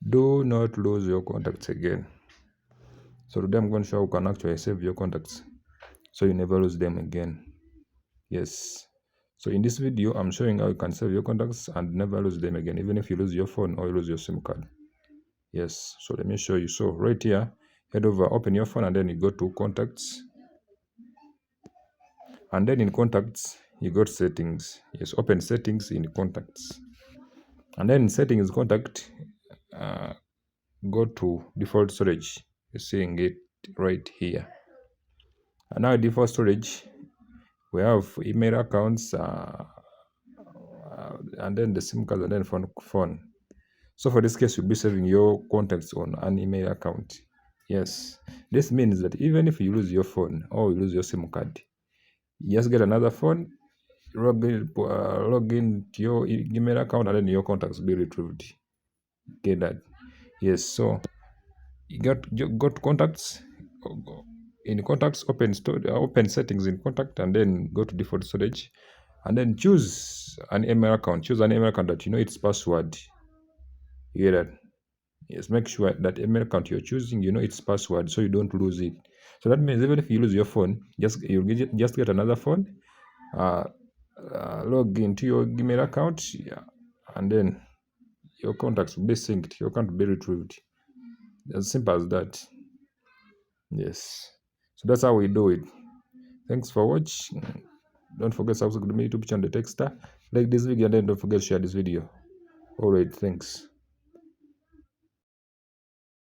Do not lose your contacts again. So today I'm going to show how you can actually save your contacts so you never lose them again. Yes. So in this video, I'm showing how you can save your contacts and never lose them again, even if you lose your phone or you lose your SIM card. Yes. So let me show you. So right here, head over, open your phone, and then you go to contacts. And then in contacts, you go to settings. Yes, open settings in contacts. And then in settings contact, go to default storage. You're seeing it right here. And now default storage, we have email accounts, and then the SIM card, and then phone. So for this case, you'll be saving your contacts on an email account. Yes, this means that even if you lose your phone or you lose your SIM card, you just get another phone, log in to your email account, and then your contacts will be retrieved. Get that? Yes. So you got contacts. In contacts, open settings in contact, and then go to default storage, and then choose an email account. Choose an email account that you know its password. You hear that? Yes, make sure that email account you're choosing, you know its password, so you don't lose it. So that means even if you lose your phone, just get another phone, uh, log into your email account, yeah, and then your contacts will be synced. Your account will be retrieved. As simple as that. Yes. So that's how we do it. Thanks for watching. Don't forget to subscribe to my YouTube channel, The Texter. Like this video, and then don't forget to share this video. Alright, thanks.